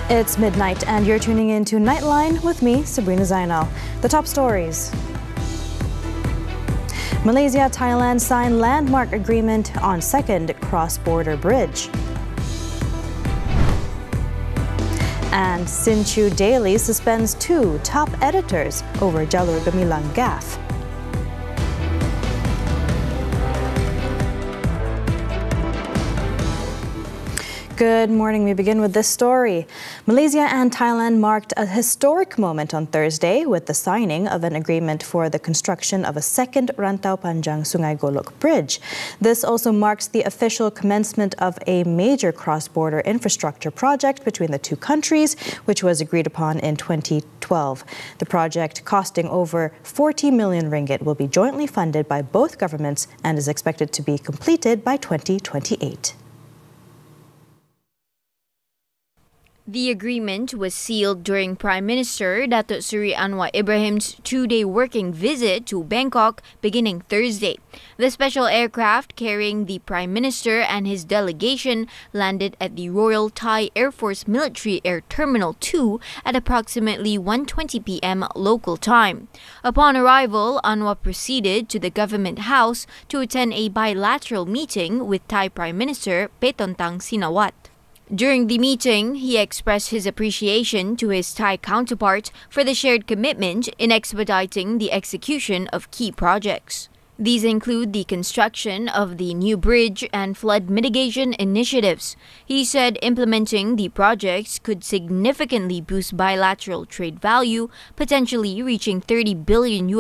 It's midnight and you're tuning in to Nightline with me, Sabrina Zainal. The top stories. Malaysia, Thailand sign landmark agreement on second cross-border bridge. And Sinchu Daily suspends 2 top editors over Jalur Gemilang gaffe. Good morning. We begin with this story. Malaysia and Thailand marked a historic moment on Thursday with the signing of an agreement for the construction of a second Rantau Panjang Sungai Golok bridge. This also marks the official commencement of a major cross-border infrastructure project between the two countries, which was agreed upon in 2012. The project, costing over 40 million ringgit, will be jointly funded by both governments and is expected to be completed by 2028. The agreement was sealed during Prime Minister Datuk Seri Anwar Ibrahim's 2-day working visit to Bangkok beginning Thursday. The special aircraft carrying the Prime Minister and his delegation landed at the Royal Thai Air Force Military Air Terminal 2 at approximately 1:20 p.m. local time. Upon arrival, Anwar proceeded to the Government House to attend a bilateral meeting with Thai Prime Minister Paetongtarn Shinawatra. During the meeting, he expressed his appreciation to his Thai counterpart for the shared commitment in expediting the execution of key projects. These include the construction of the new bridge and flood mitigation initiatives. He said implementing the projects could significantly boost bilateral trade value, potentially reaching $30 billion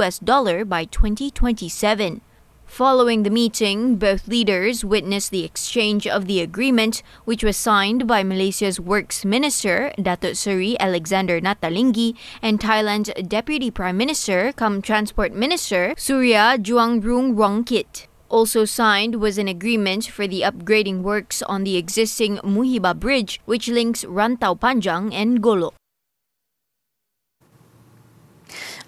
by 2027. Following the meeting, both leaders witnessed the exchange of the agreement, which was signed by Malaysia's Works Minister, Datuk Seri Alexander Nathalinggi, and Thailand's Deputy Prime Minister cum Transport Minister, Surya Juangrung Rongkit. Also signed was an agreement for the upgrading works on the existing Muhiba Bridge, which links Rantau Panjang and Golok.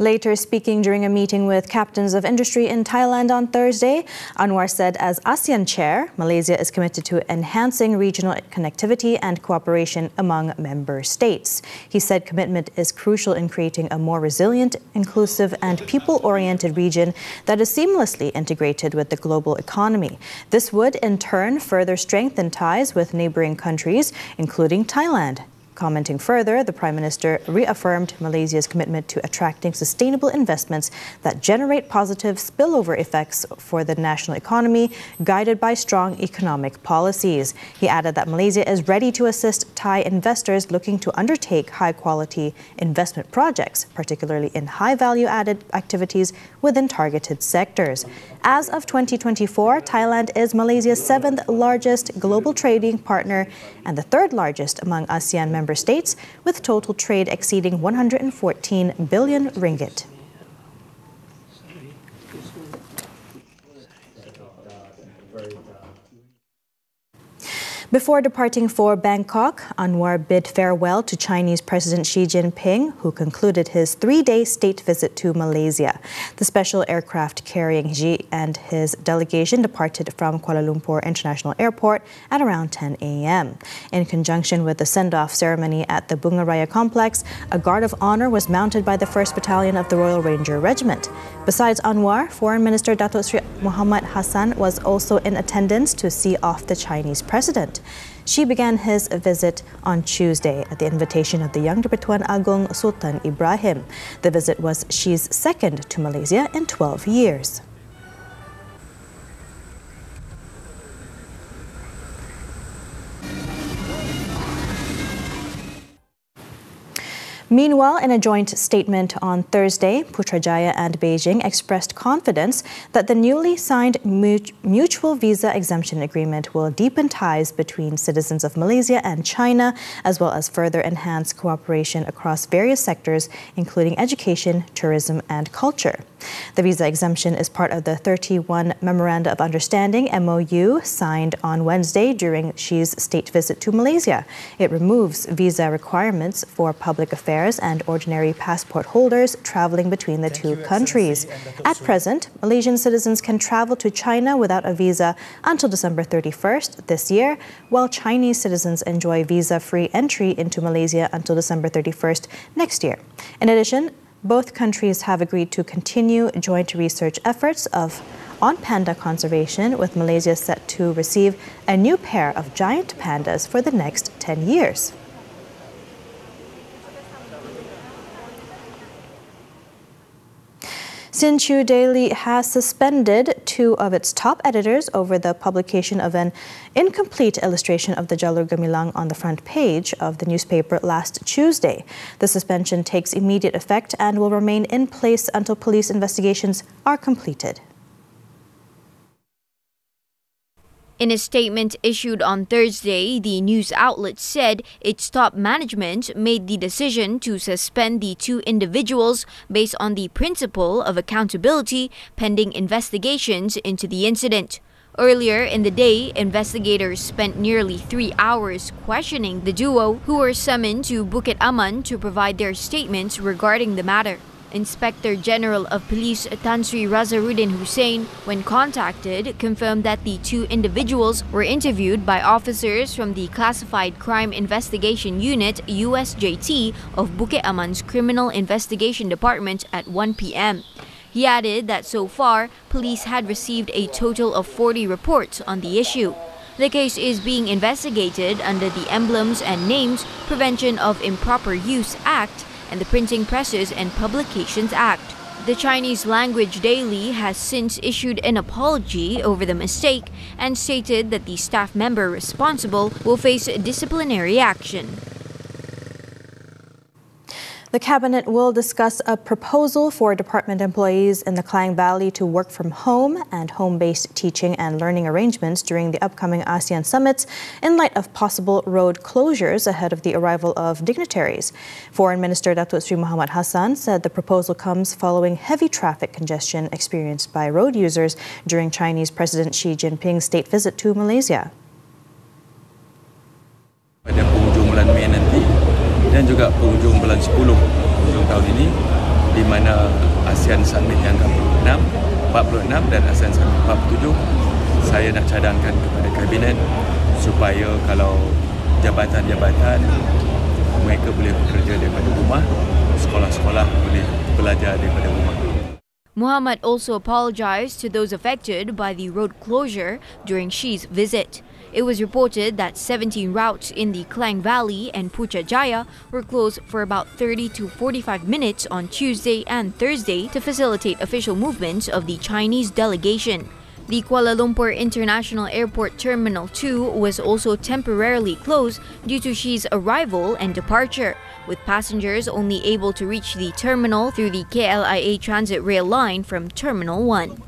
Later, speaking during a meeting with captains of industry in Thailand on Thursday, Anwar said as ASEAN chair, Malaysia is committed to enhancing regional connectivity and cooperation among member states. He said commitment is crucial in creating a more resilient, inclusive and people-oriented region that is seamlessly integrated with the global economy. This would, in turn, further strengthen ties with neighboring countries, including Thailand. Commenting further, the Prime Minister reaffirmed Malaysia's commitment to attracting sustainable investments that generate positive spillover effects for the national economy, guided by strong economic policies. He added that Malaysia is ready to assist Thai investors looking to undertake high-quality investment projects, particularly in high-value-added activities within targeted sectors. As of 2024, Thailand is Malaysia's 7th largest global trading partner and the 3rd largest among ASEAN member states, with total trade exceeding 114 billion ringgit. Before departing for Bangkok, Anwar bid farewell to Chinese President Xi Jinping, who concluded his 3-day state visit to Malaysia. The special aircraft carrying Xi and his delegation departed from Kuala Lumpur International Airport at around 10 a.m. In conjunction with the send-off ceremony at the Bunga Raya complex, a guard of honor was mounted by the 1st Battalion of the Royal Ranger Regiment. Besides Anwar, Foreign Minister Datuk Seri Muhammad Hassan was also in attendance to see off the Chinese president. Xi began his visit on Tuesday at the invitation of the Yang di-Pertuan Agong Sultan Ibrahim. The visit was Xi's second to Malaysia in 12 years. Meanwhile, in a joint statement on Thursday, Putrajaya and Beijing expressed confidence that the newly signed mutual visa exemption agreement will deepen ties between citizens of Malaysia and China, as well as further enhance cooperation across various sectors, including education, tourism and culture. The visa exemption is part of the 31 Memoranda of Understanding MOU signed on Wednesday during Xi's state visit to Malaysia. It removes visa requirements for public affairs and ordinary passport holders traveling between the two countries. At present, Malaysian citizens can travel to China without a visa until December 31st this year, while Chinese citizens enjoy visa-free entry into Malaysia until December 31st next year. In addition, both countries have agreed to continue joint research efforts on panda conservation, with Malaysia set to receive a new pair of giant pandas for the next 10 years. Sinchu Daily has suspended two of its top editors over the publication of an incomplete illustration of the Jalur Gemilang on the front page of the newspaper last Tuesday. The suspension takes immediate effect and will remain in place until police investigations are completed. In a statement issued on Thursday, the news outlet said its top management made the decision to suspend the two individuals based on the principle of accountability pending investigations into the incident. Earlier in the day, investigators spent nearly 3 hours questioning the duo, who were summoned to Bukit Aman to provide their statements regarding the matter. Inspector General of Police Tan Sri Razaruddin Hussein, when contacted, confirmed that the two individuals were interviewed by officers from the Classified Crime Investigation Unit USJT of Bukit Aman's Criminal Investigation Department at 1 p.m. He added that so far, police had received a total of 40 reports on the issue. The case is being investigated under the Emblems and Names Prevention of Improper Use Act and the Printing Presses and Publications Act. The Chinese language daily has since issued an apology over the mistake and stated that the staff member responsible will face disciplinary action. The Cabinet will discuss a proposal for department employees in the Klang Valley to work from home and home-based teaching and learning arrangements during the upcoming ASEAN summits in light of possible road closures ahead of the arrival of dignitaries. Foreign Minister Datuk Sri Muhammad Hassan said the proposal comes following heavy traffic congestion experienced by road users during Chinese President Xi Jinping's state visit to Malaysia. Pada penghujung bulan Mei nanti dan juga penghujung bulan 10 penghujung tahun ini, di mana ASEAN Summit yang ke-46 dan ASEAN Summit 47, saya nak cadangkan kepada Kabinet supaya kalau jabatan-jabatan mereka boleh bekerja daripada rumah, sekolah-sekolah boleh belajar daripada rumah. Muhammad also apologized to those affected by the road closure during Xi's visit. It was reported that 17 routes in the Klang Valley and Putrajaya were closed for about 30 to 45 minutes on Tuesday and Thursday to facilitate official movements of the Chinese delegation. The Kuala Lumpur International Airport Terminal 2 was also temporarily closed due to Xi's arrival and departure, with passengers only able to reach the terminal through the KLIA transit rail line from Terminal 1.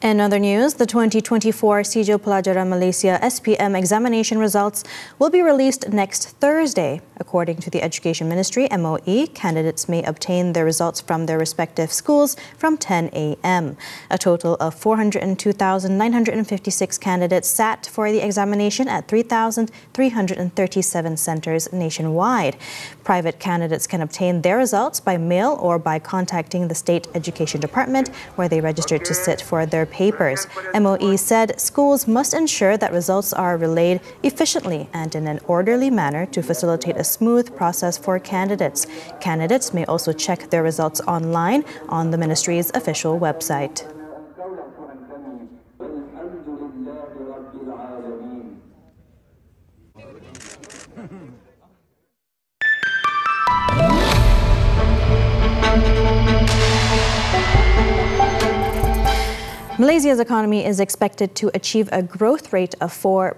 In other news, the 2024 Sijil Pelajaran Malaysia SPM examination results will be released next Thursday. According to the Education Ministry, MOE, candidates may obtain their results from their respective schools from 10 a.m. A total of 402,956 candidates sat for the examination at 3,337 centres nationwide. Private candidates can obtain their results by mail or by contacting the State Education Department, where they registered to sit for their papers. MOE said schools must ensure that results are relayed efficiently and in an orderly manner to facilitate a smooth process for candidates. Candidates may also check their results online on the ministry's official website. Malaysia's economy is expected to achieve a growth rate of 4%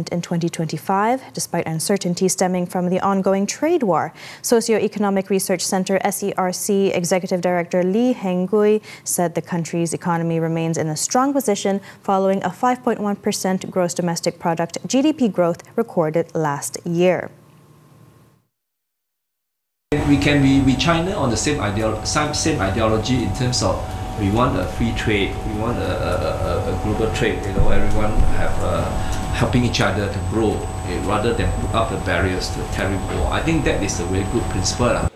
in 2025, despite uncertainty stemming from the ongoing trade war. Socioeconomic Research Centre SERC Executive Director Lee Heng-gui said the country's economy remains in a strong position following a 5.1% gross domestic product GDP growth recorded last year. We can be with China on the same ideology in terms of we want a free trade, we want a global trade. Everyone have helping each other to grow rather than put up the barriers to tariff war. I think that is a very good principle.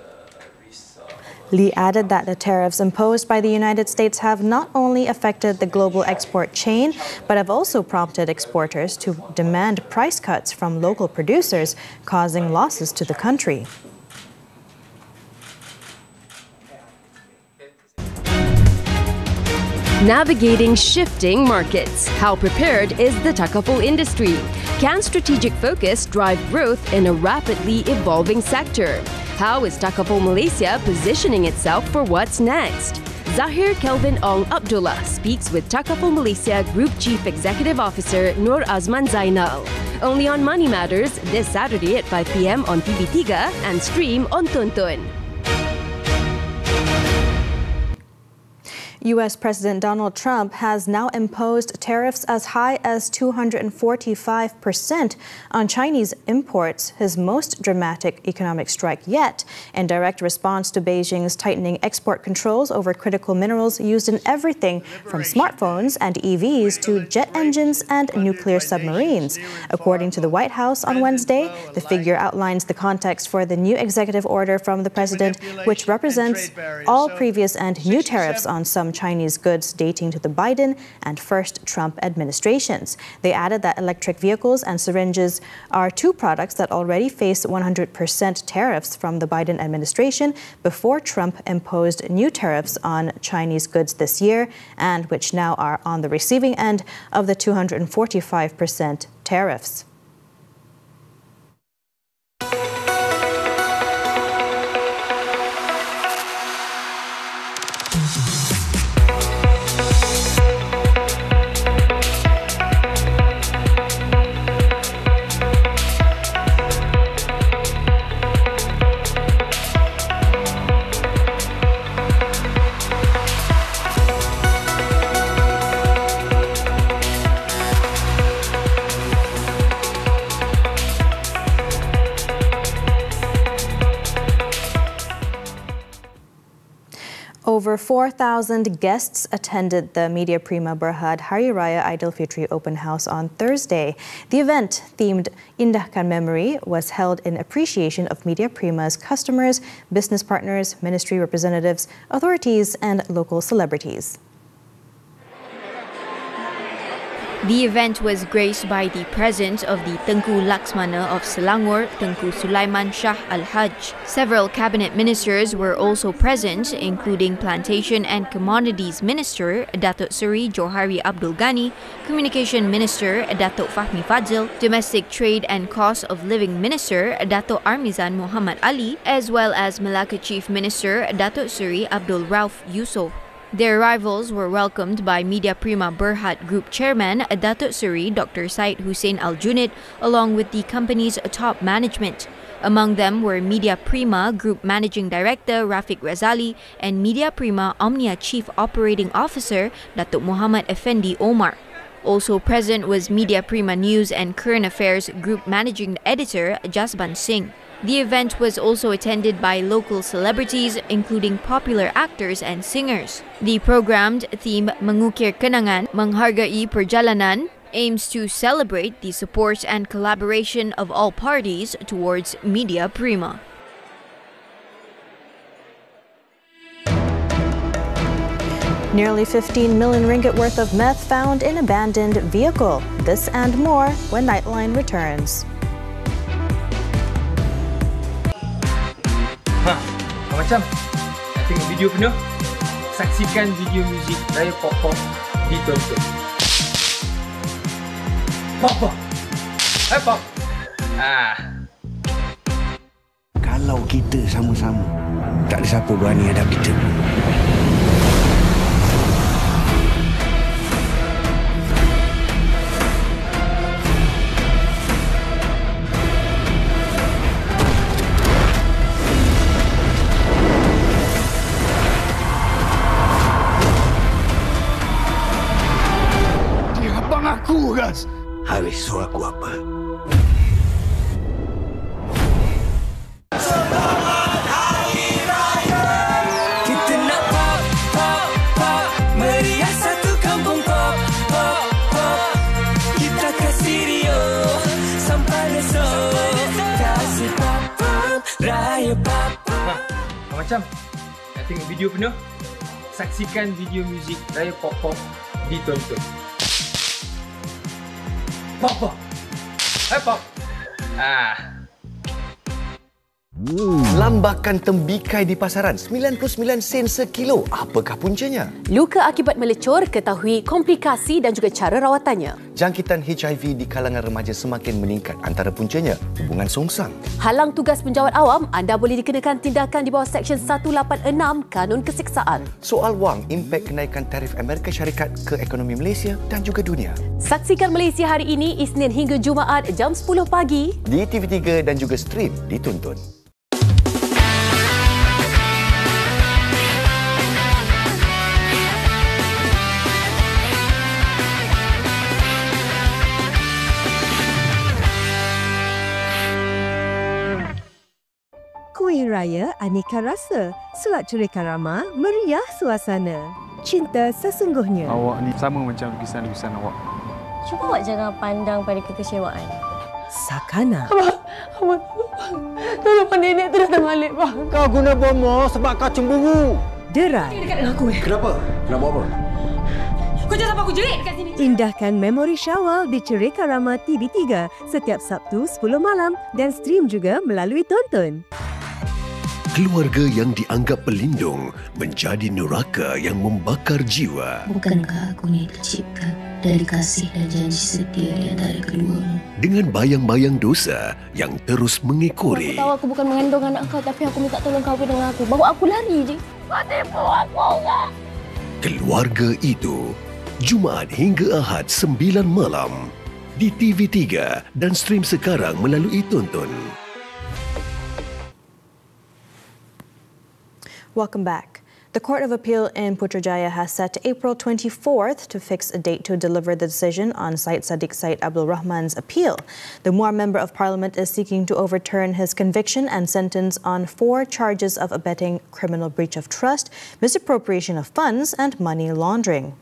Lee added that the tariffs imposed by the United States have not only affected the global export chain, but have also prompted exporters to demand price cuts from local producers, causing losses to the country. Navigating shifting markets. How prepared is the takaful industry? Can strategic focus drive growth in a rapidly evolving sector? How is Takaful Malaysia positioning itself for what's next? Zahir Kelvin Ong Abdullah speaks with Takaful Malaysia Group Chief Executive Officer Nur Azman Zainal. Only on Money Matters this Saturday at 5 p.m. on TV3 and stream on Tuntun. U.S. President Donald Trump has now imposed tariffs as high as 245% on Chinese imports, his most dramatic economic strike yet, in direct response to Beijing's tightening export controls over critical minerals used in everything from smartphones and EVs to jet engines and nuclear submarines. According to the White House on Wednesday, the figure outlines the context for the new executive order from the president, which represents all previous and new tariffs on some Chinese goods dating to the Biden and first Trump administrations. They added that electric vehicles and syringes are two products that already face 100% tariffs from the Biden administration before Trump imposed new tariffs on Chinese goods this year, and which now are on the receiving end of the 245% tariffs. Over 4,000 guests attended the Media Prima Berhad Hari Raya Aidilfitri Open House on Thursday. The event, themed Indahkan Memory, was held in appreciation of Media Prima's customers, business partners, ministry representatives, authorities, and local celebrities. The event was graced by the presence of the Tengku Laksmana of Selangor, Tengku Sulaiman Shah Al-Hajj. Several cabinet ministers were also present, including Plantation and Commodities Minister Datuk Seri Johari Abdul Ghani, Communication Minister Datuk Fahmi Fadzil, Domestic Trade and Cost of Living Minister Datuk Armizan Muhammad Ali, as well as Melaka Chief Minister Datuk Seri Abdul Rauf Yusof. Their arrivals were welcomed by Media Prima Berhad Group Chairman Datuk Seri Dr. Syed Hussein Al-Junid, along with the company's top management. Among them were Media Prima Group Managing Director Rafiq Razali and Media Prima Omnia Chief Operating Officer Datuk Muhammad Effendi Omar. Also present was Media Prima News and Current Affairs Group Managing Editor Jasban Singh. The event was also attended by local celebrities, including popular actors and singers. The programmed theme Mengukir Kenangan, Menghargai Perjalanan aims to celebrate the support and collaboration of all parties towards Media Prima. Nearly 15 million ringgit worth of meth found in abandoned vehicle. This and more when Nightline returns. Macam tengok video penuh, saksikan video muzik Raya Pop-Pop di Tuntun. Pop-Pop! Hai Pop! Kalau kita sama-sama, tak ada siapa berani hadap kita. Aku, guys. Habis suruh aku apa? Macam nak tengok video penuh, saksikan video muzik Raya Pop-Pop ditonton. Pop-Pop. Hai Pop. Lambakan tembikai di pasaran 99 sen sekilo. Apakah puncanya? Luka akibat melecur, ketahui komplikasi dan juga cara rawatannya. Jangkitan HIV di kalangan remaja semakin meningkat. Antara puncanya, hubungan songsang. Halang tugas penjawat awam, anda boleh dikenakan tindakan di bawah Seksyen 186 Kanun Keseksaan. Soal wang, impak kenaikan tarif Amerika Syarikat ke ekonomi Malaysia dan juga dunia. Saksikan Malaysia hari ini, Isnin hingga Jumaat jam 10 pagi. Di TV3 dan juga stream dituntun. Kuih Raya Aneka Rasa, Surat Cerita Rama, meriah suasana. Cinta sesungguhnya. Awak ni sama macam lukisan-lukisan awak. Cuba awak jangan pandang pada kekecewaan. Sakana. Abang, tolong nenek tu datang balik, bang. Kau guna bomo sebab kau cemburu. Derai. Dia dekat dengan aku. Kenapa? Nak buat apa? Kau jangan sampai aku jerit dekat sini. Indahkan memori Syawal di Cerita Rama TV3 setiap Sabtu 10 malam dan stream juga melalui Tonton. Keluarga yang dianggap pelindung menjadi neraka yang membakar jiwa. Bukankah aku ni tercipta dari kasih dan janji setia di antara keduanya? Dengan bayang-bayang dosa yang terus mengekori. Aku tahu aku bukan mengandung anak kau, tapi aku minta tolong kahwin dengan aku. Bawa aku lari je. Kau tipu aku kan? Keluarga itu, Jumaat hingga Ahad 9 malam di TV3 dan stream sekarang melalui Tonton. Welcome back. The Court of Appeal in Putrajaya has set April 24th to fix a date to deliver the decision on Syed Sadiq Syed Abdul Rahman's appeal. The Muar Member of Parliament is seeking to overturn his conviction and sentence on 4 charges of abetting criminal breach of trust, misappropriation of funds and money laundering.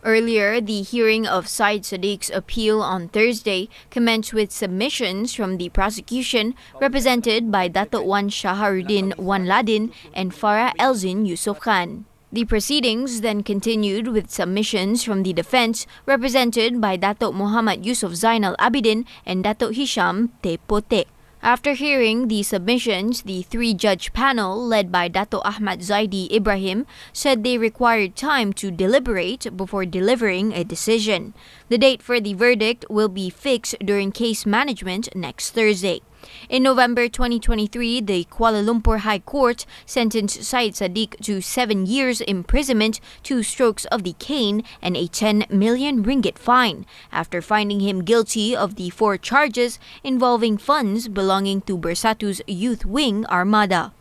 Earlier, the hearing of Syed Sadiq's appeal on Thursday commenced with submissions from the prosecution represented by Datuk Wan Shaharuddin Wan Ladin and Farah Elzin Yusof Khan. The proceedings then continued with submissions from the defence represented by Datuk Muhammad Yusof Zainal Abidin and Datuk Hisham Tepote. After hearing the submissions, the 3-judge panel, led by Dato' Ahmad Zaidi Ibrahim, said they required time to deliberate before delivering a decision. The date for the verdict will be fixed during case management next Thursday. In November 2023, the Kuala Lumpur High Court sentenced Syed Sadiq to 7 years imprisonment, 2 strokes of the cane and a 10 million ringgit fine after finding him guilty of the 4 charges involving funds belonging to Bersatu's Youth Wing Armada.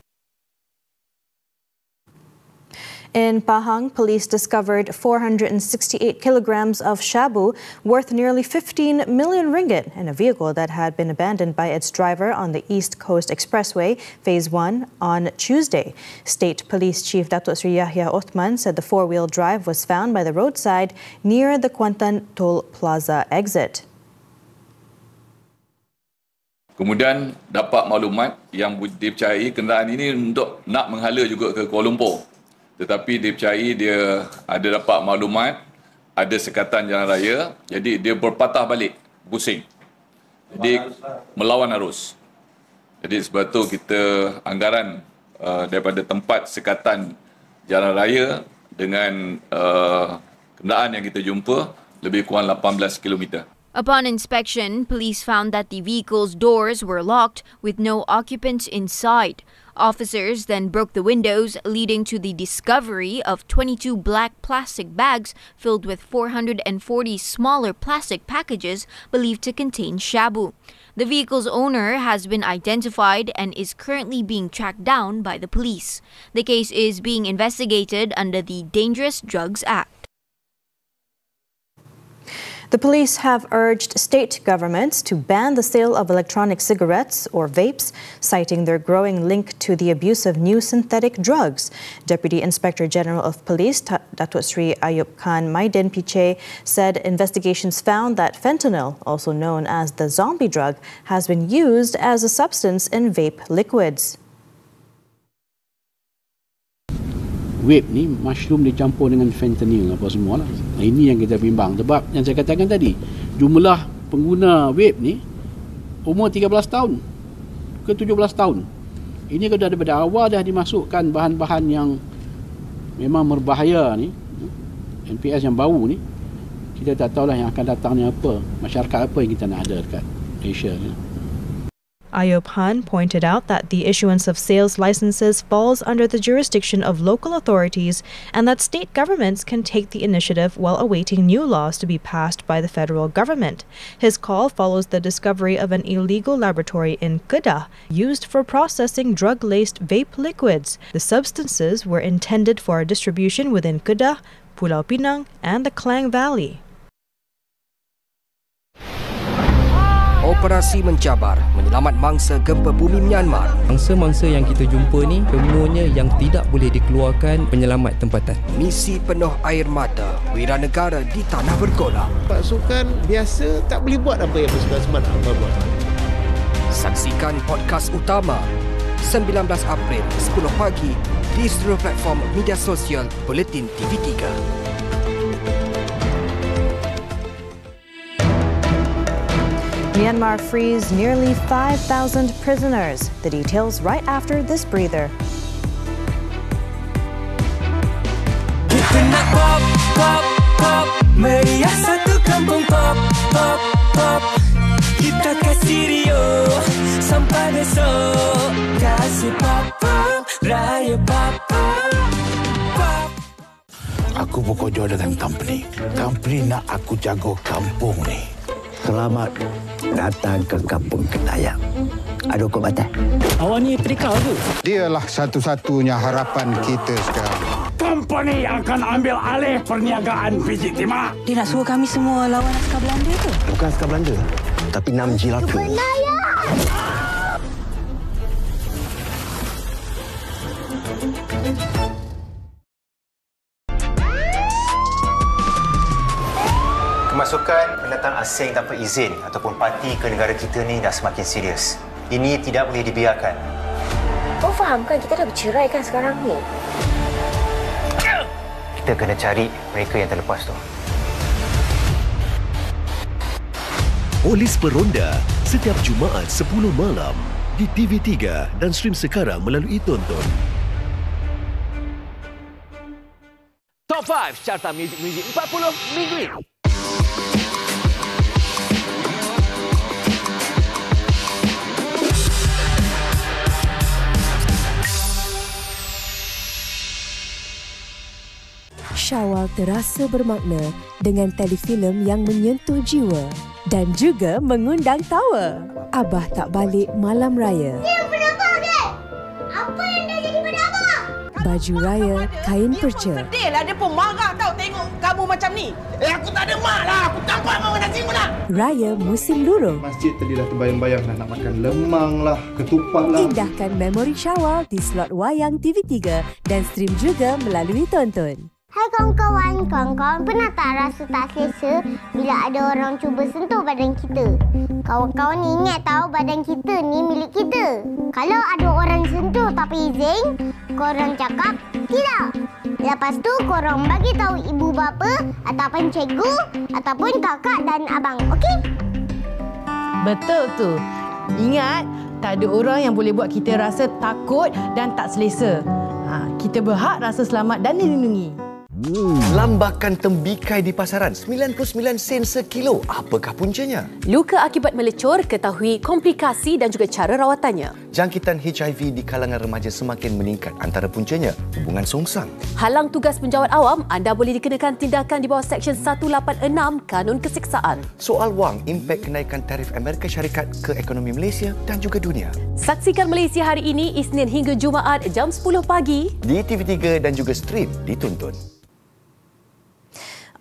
In Pahang, police discovered 468 kilograms of Syabu worth nearly 15 million ringgit in a vehicle that had been abandoned by its driver on the East Coast Expressway, Phase 1, on Tuesday. State Police Chief Datuk Sri Yahya Othman said the 4-wheel drive was found by the roadside near the Kuantan Toll Plaza exit. Kemudian dapat maklumat yang dipercayai kenderaan ini untuk nak menghala juga ke Kuala Lumpur. Tetapi dipercayai dia ada dapat maklumat, ada sekatan jalan raya, jadi dia berpatah balik, pusing. Jadi melawan arus. Jadi sebab tu kita anggaran daripada tempat sekatan jalan raya dengan kenderaan yang kita jumpa lebih kurang 18 km. Upon inspection, police found that the vehicle's doors were locked with no occupants inside. Officers then broke the windows, leading to the discovery of 22 black plastic bags filled with 440 smaller plastic packages believed to contain Syabu. The vehicle's owner has been identified and is currently being tracked down by the police. The case is being investigated under the Dangerous Drugs Act. The police have urged state governments to ban the sale of electronic cigarettes or vapes, citing their growing link to the abuse of new synthetic drugs. Deputy Inspector General of Police Datuk Sri Ayub Khan Maidin Piche said investigations found that fentanyl, also known as the zombie drug, has been used as a substance in vape liquids. Vape ni mushroom dicampur dengan fentanyl apa semua lah. Ini yang kita bimbang sebab yang saya katakan tadi, jumlah pengguna vape ni umur 13 tahun ke 17 tahun. Ini kalau daripada awal dah dimasukkan bahan-bahan yang memang berbahaya ni, NPS yang bau ni, kita tak tahulah yang akan datang ni apa, masyarakat apa yang kita nak ada dekat Malaysia ni. Ayub Khan pointed out that the issuance of sales licenses falls under the jurisdiction of local authorities and that state governments can take the initiative while awaiting new laws to be passed by the federal government. His call follows the discovery of an illegal laboratory in Kedah used for processing drug-laced vape liquids. The substances were intended for distribution within Kedah, Pulau Pinang and the Klang Valley. Operasi mencabar menyelamat mangsa gempa bumi Myanmar. Mangsa-mangsa yang kita jumpa ni semuanya yang tidak boleh dikeluarkan penyelamat tempatan. Misi penuh air mata wiranegara di tanah bergolak. Pasukan biasa tak boleh buat apa yang pasukan semat buat. Saksikan podcast utama 19 April 10 pagi di seluruh platform media sosial Buletin TV3. Myanmar frees nearly 5,000 prisoners. The details right after this breather. Kita nak pop, pop, pop, meriah satu kampung pop, pop, pop. Kita kasih Rio sampai besok. Kasih pop, pop, raya pop, pop, pop. Aku bekerja dengan company. Company nak aku jaga kampung ni. Selamat datang ke Kampung Ketayang. Ada hukum batas. Awak ni tadika ke? Dialah satu-satunya harapan kita sekarang. Company akan ambil alih perniagaan biji timah. Dia nak suruh kami semua lawan askar Belanda ke? Bukan askar Belanda, tapi 6 jelaka. Kemasukan pendatang asing tanpa izin ataupun parti ke negara kita ni dah semakin serius. Ini tidak boleh dibiarkan. Kau faham kan kita dah bercerai kan sekarang ni? Kita kena cari mereka yang terlepas tu. Polis Peronda setiap Jumaat 10 malam di TV3 dan stream sekarang melalui Tonton. Top 5 carta muzik 40 minggu ini. Syawal terasa bermakna dengan telefilm yang menyentuh jiwa dan juga mengundang tawa. Abah Tak Balik Malam Raya. Apa yang dah jadi pada Abah? Baju raya, kain perca. Sedih lah, dia pun marah tau tengok kamu macam ni. Aku tak ada mak lah, aku tampak mau nasi mana. Raya musim luruh. Masjid tadi dah terbayang-bayang nak makan lemang lah, ketupat lah. Indahkan memori Syawal di slot wayang TV3 dan stream juga melalui Tonton. Hai kawan-kawan, kawan-kawan pernah tak rasa tak selesa bila ada orang cuba sentuh badan kita? Kawan-kawan ingat tahu badan kita ni milik kita. Kalau ada orang sentuh tak izin, korang cakap tidak. Lepas tu korang bagi tahu ibu bapa ataupun cikgu ataupun kakak dan abang, okey? Betul tu. Ingat, tak ada orang yang boleh buat kita rasa takut dan tak selesa. Kita berhak rasa selamat dan dilindungi. Lambakan tembikai di pasaran 99 sen sekilo. Apakah puncanya? Luka akibat melecur, ketahui komplikasi dan juga cara rawatannya. Jangkitan HIV di kalangan remaja semakin meningkat. Antara puncanya, hubungan songsang. Halang tugas penjawat awam, anda boleh dikenakan tindakan di bawah Seksyen 186 Kanun Keseksaan. Soal wang, impak kenaikan tarif Amerika Syarikat ke ekonomi Malaysia dan juga dunia. Saksikan Malaysia hari ini, Isnin hingga Jumaat jam 10 pagi. Di TV3 dan juga stream ditonton.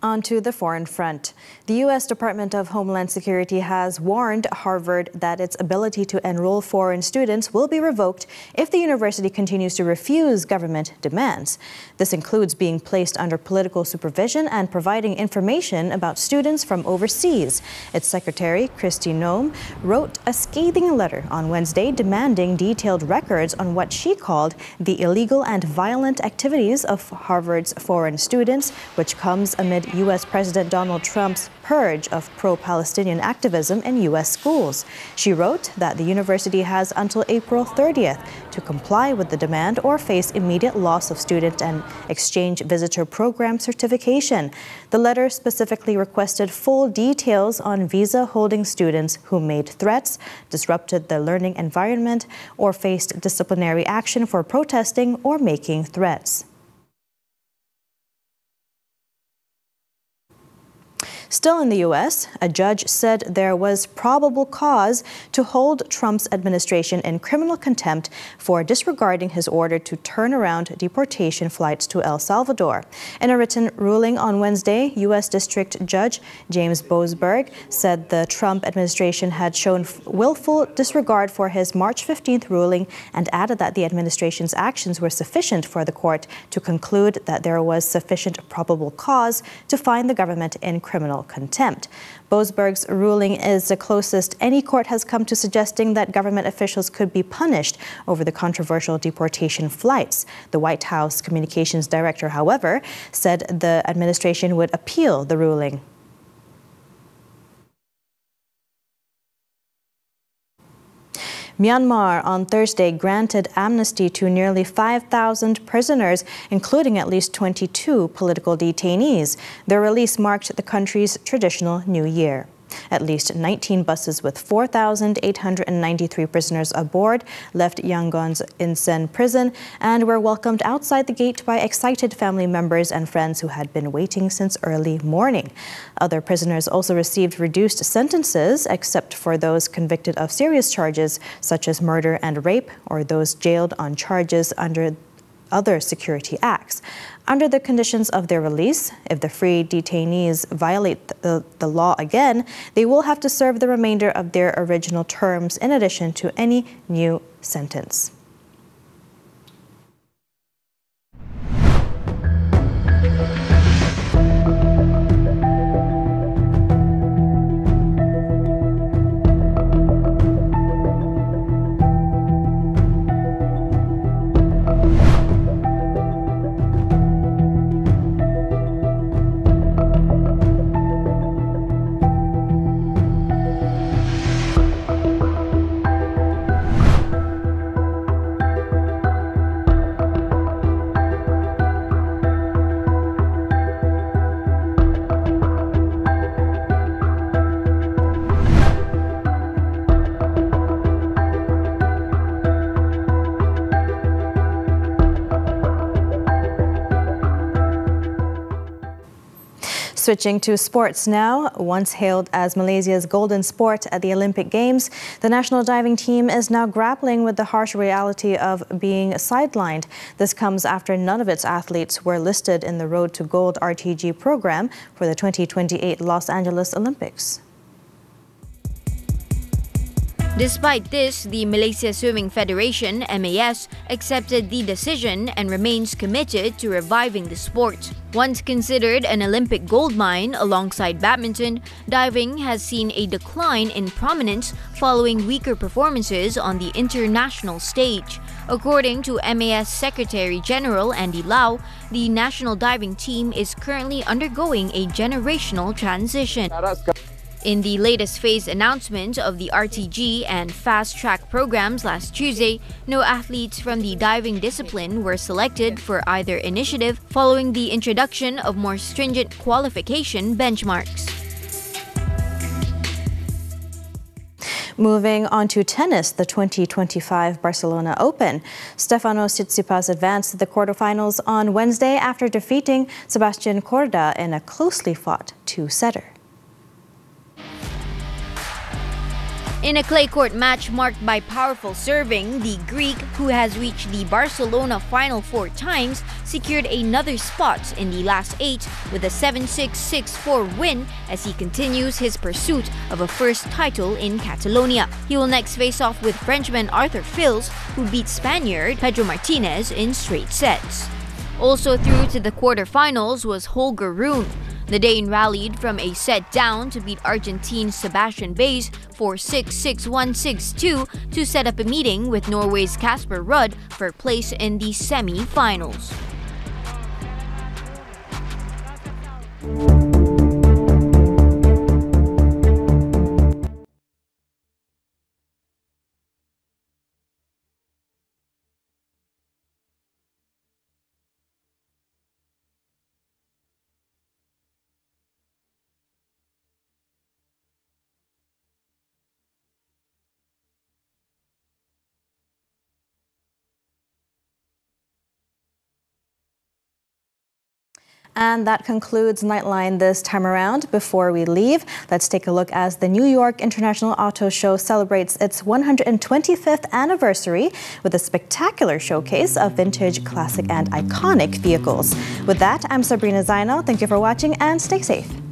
On to the foreign front. The U.S. Department of Homeland Security has warned Harvard that its ability to enroll foreign students will be revoked if the university continues to refuse government demands. This includes being placed under political supervision and providing information about students from overseas. Its secretary, Kristi Noem, wrote a scathing letter on Wednesday demanding detailed records on what she called the illegal and violent activities of Harvard's foreign students, which comes amid U.S. President Donald Trump's purge of pro-Palestinian activism in U.S. schools. She wrote that the university has until April 30th to comply with the demand or face immediate loss of student and exchange visitor program certification. The letter specifically requested full details on visa-holding students who made threats, disrupted the learning environment, or faced disciplinary action for protesting or making threats. Still in the U.S., a judge said there was probable cause to hold Trump's administration in criminal contempt for disregarding his order to turn around deportation flights to El Salvador. In a written ruling on Wednesday, U.S. District Judge James Boasberg said the Trump administration had shown willful disregard for his March 15th ruling and added that the administration's actions were sufficient for the court to conclude that there was sufficient probable cause to find the government in criminal contempt. Boasberg's ruling is the closest any court has come to suggesting that government officials could be punished over the controversial deportation flights. The White House communications director, however, said the administration would appeal the ruling. Myanmar on Thursday granted amnesty to nearly 5,000 prisoners, including at least 22 political detainees. Their release marked the country's traditional New Year. At least 19 buses with 4,893 prisoners aboard left Yangon's Insen prison and were welcomed outside the gate by excited family members and friends who had been waiting since early morning. Other prisoners also received reduced sentences, except for those convicted of serious charges such as murder and rape, or those jailed on charges under other security acts. Under the conditions of their release, if the free detainees violate the law again, they will have to serve the remainder of their original terms in addition to any new sentence. Switching to sports now, once hailed as Malaysia's golden sport at the Olympic Games, the national diving team is now grappling with the harsh reality of being sidelined. This comes after none of its athletes were listed in the Road to Gold RTG program for the 2028 Los Angeles Olympics. Despite this, the Malaysia Swimming Federation, MAS, accepted the decision and remains committed to reviving the sport. Once considered an Olympic gold mine alongside badminton, diving has seen a decline in prominence following weaker performances on the international stage. According to MAS Secretary General Andy Lau, the national diving team is currently undergoing a generational transition. In the latest phase announcement of the RTG and Fast Track programs last Tuesday, no athletes from the diving discipline were selected for either initiative following the introduction of more stringent qualification benchmarks. Moving on to tennis, the 2025 Barcelona Open. Stefanos Tsitsipas advanced to the quarterfinals on Wednesday after defeating Sebastian Corda in a closely fought two-setter. In a clay court match marked by powerful serving, the Greek, who has reached the Barcelona Final 4 times, secured another spot in the last 8 with a 7-6, 6-4 win as he continues his pursuit of a first title in Catalonia. He will next face off with Frenchman Arthur Fils, who beat Spaniard Pedro Martinez in straight sets. Also through to the quarterfinals was Holger Rune. The Dane rallied from a set down to beat Argentine's Sebastian Baez 4-6, 6-1, 6-2 to set up a meeting with Norway's Casper Ruud for place in the semi-finals. And that concludes Nightline this time around. Before we leave, let's take a look as the New York International Auto Show celebrates its 125th anniversary with a spectacular showcase of vintage, classic and iconic vehicles. With that, I'm Sabrina Zainal. Thank you for watching and stay safe.